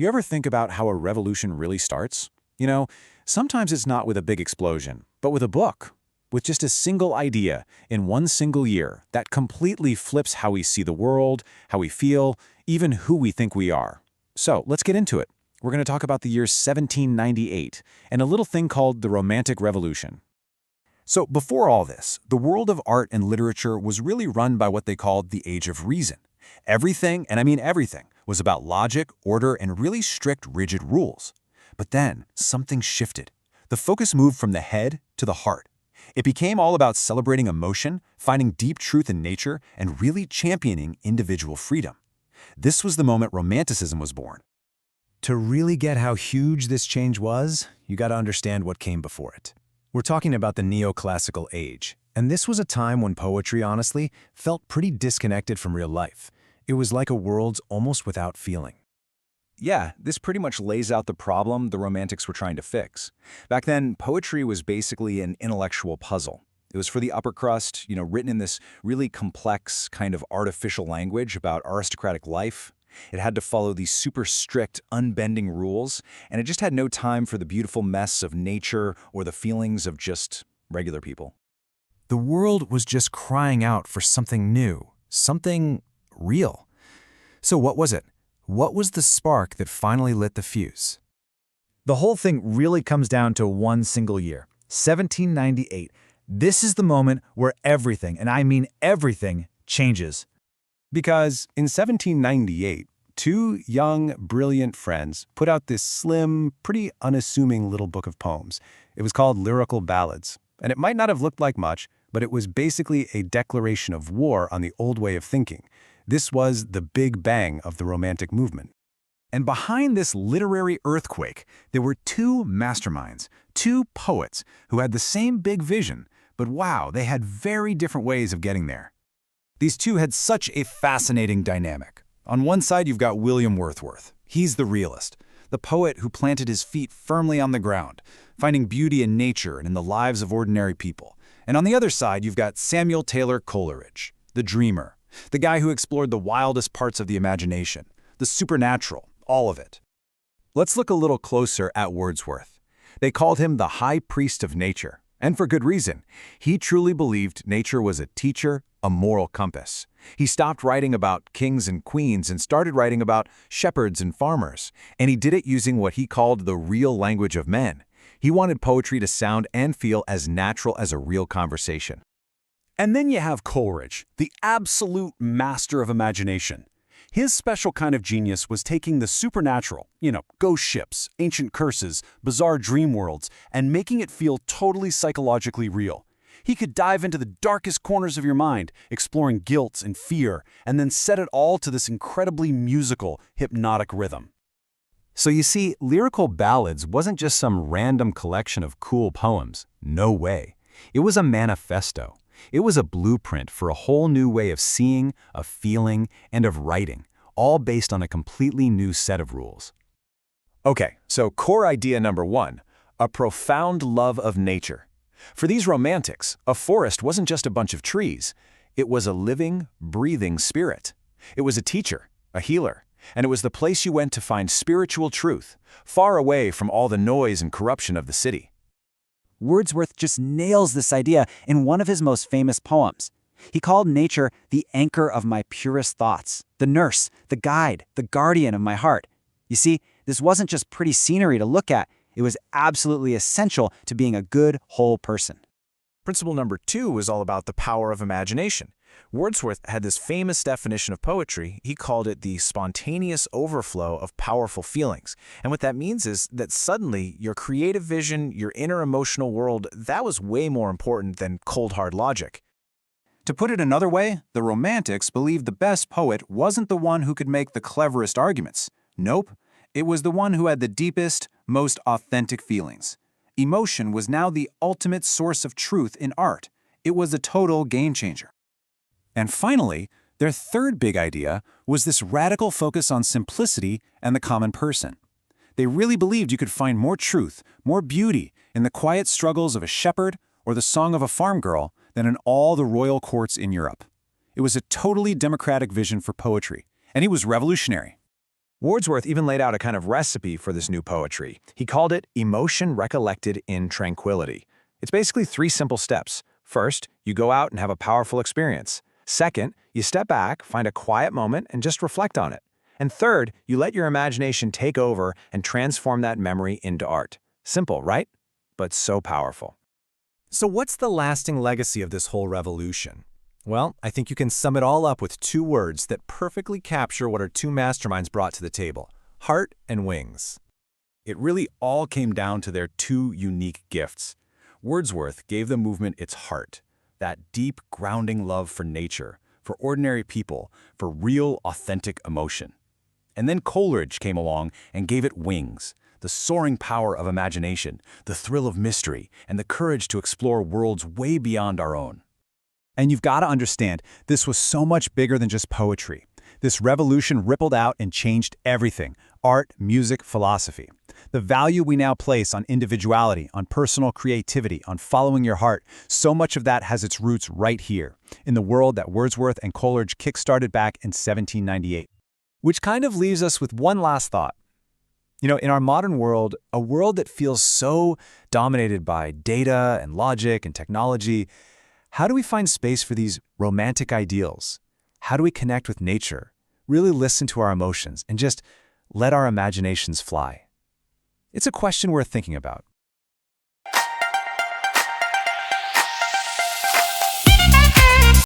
You ever think about how a revolution really starts? You know, sometimes it's not with a big explosion, but with a book, with just a single idea in one single year that completely flips how we see the world, how we feel, even who we think we are. So let's get into it. We're going to talk about the year 1798 and a little thing called the Romantic Revolution. So before all this, the world of art and literature was really run by what they called the Age of Reason. Everything, and I mean everything, was about logic, order, and really strict, rigid rules. But then, something shifted. The focus moved from the head to the heart. It became all about celebrating emotion, finding deep truth in nature, and really championing individual freedom. This was the moment Romanticism was born. To really get how huge this change was, you got to understand what came before it. We're talking about the neoclassical age, and this was a time when poetry, honestly, felt pretty disconnected from real life. It was like a world almost without feeling. Yeah, this pretty much lays out the problem the Romantics were trying to fix. Back then, poetry was basically an intellectual puzzle. It was for the upper crust, written in this really complex kind of artificial language about aristocratic life. It had to follow these super strict, unbending rules, and it just had no time for the beautiful mess of nature or the feelings of just regular people. The world was just crying out for something new, something real. So what was it? What was the spark that finally lit the fuse? The whole thing really comes down to one single year, 1798. This is the moment where everything, and I mean everything, changes. Because in 1798, two young, brilliant friends put out this slim, pretty unassuming little book of poems. It was called Lyrical Ballads, and it might not have looked like much, but it was basically a declaration of war on the old way of thinking. This was the big bang of the Romantic movement. And behind this literary earthquake, there were two masterminds, two poets who had the same big vision, but wow, they had very different ways of getting there. These two had such a fascinating dynamic. On one side, you've got William Wordsworth. He's the realist, the poet who planted his feet firmly on the ground, finding beauty in nature and in the lives of ordinary people. And on the other side, you've got Samuel Taylor Coleridge, the dreamer, the guy who explored the wildest parts of the imagination, the supernatural, all of it. Let's look a little closer at Wordsworth. They called him the high priest of nature, and for good reason. He truly believed nature was a teacher, a moral compass. He stopped writing about kings and queens and started writing about shepherds and farmers, and he did it using what he called the real language of men. He wanted poetry to sound and feel as natural as a real conversation. And then you have Coleridge, the absolute master of imagination. His special kind of genius was taking the supernatural, ghost ships, ancient curses, bizarre dream worlds, and making it feel totally psychologically real. He could dive into the darkest corners of your mind, exploring guilt and fear, and then set it all to this incredibly musical, hypnotic rhythm. So you see, Lyrical Ballads wasn't just some random collection of cool poems. No way. It was a manifesto. It was a blueprint for a whole new way of seeing, of feeling, and of writing, all based on a completely new set of rules. Okay, so core idea number one, a profound love of nature. For these Romantics, a forest wasn't just a bunch of trees. It was a living, breathing spirit. It was a teacher, a healer, and it was the place you went to find spiritual truth, far away from all the noise and corruption of the city. Wordsworth just nails this idea in one of his most famous poems. He called nature the anchor of my purest thoughts, the nurse, the guide, the guardian of my heart. You see, this wasn't just pretty scenery to look at. It was absolutely essential to being a good, whole person. Principle number two was all about the power of imagination. Wordsworth had this famous definition of poetry. He called it the spontaneous overflow of powerful feelings. And what that means is that suddenly your creative vision, your inner emotional world, that was way more important than cold hard logic. To put it another way, the Romantics believed the best poet wasn't the one who could make the cleverest arguments. Nope, it was the one who had the deepest, most authentic feelings. Emotion was now the ultimate source of truth in art. It was a total game changer. And finally, their third big idea was this radical focus on simplicity and the common person. They really believed you could find more truth, more beauty in the quiet struggles of a shepherd or the song of a farm girl than in all the royal courts in Europe. It was a totally democratic vision for poetry, and it was revolutionary. Wordsworth even laid out a kind of recipe for this new poetry. He called it emotion recollected in tranquility. It's basically 3 simple steps. First, you go out and have a powerful experience. Second, you step back, find a quiet moment, and just reflect on it. And third, you let your imagination take over and transform that memory into art. Simple, right? But so powerful. So what's the lasting legacy of this whole revolution? Well, I think you can sum it all up with 2 words that perfectly capture what our 2 masterminds brought to the table: heart and wings. It really all came down to their 2 unique gifts. Wordsworth gave the movement its heart, that deep, grounding love for nature, for ordinary people, for real, authentic emotion. And then Coleridge came along and gave it wings, the soaring power of imagination, the thrill of mystery, and the courage to explore worlds way beyond our own. And you've got to understand, this was so much bigger than just poetry. This revolution rippled out and changed everything: art, music, philosophy. The value we now place on individuality, on personal creativity, on following your heart, so much of that has its roots right here, in the world that Wordsworth and Coleridge kick-started back in 1798. Which kind of leaves us with one last thought. You know, in our modern world, a world that feels so dominated by data and logic and technology, how do we find space for these romantic ideals? How do we connect with nature, really listen to our emotions, and just let our imaginations fly? It's a question worth thinking about.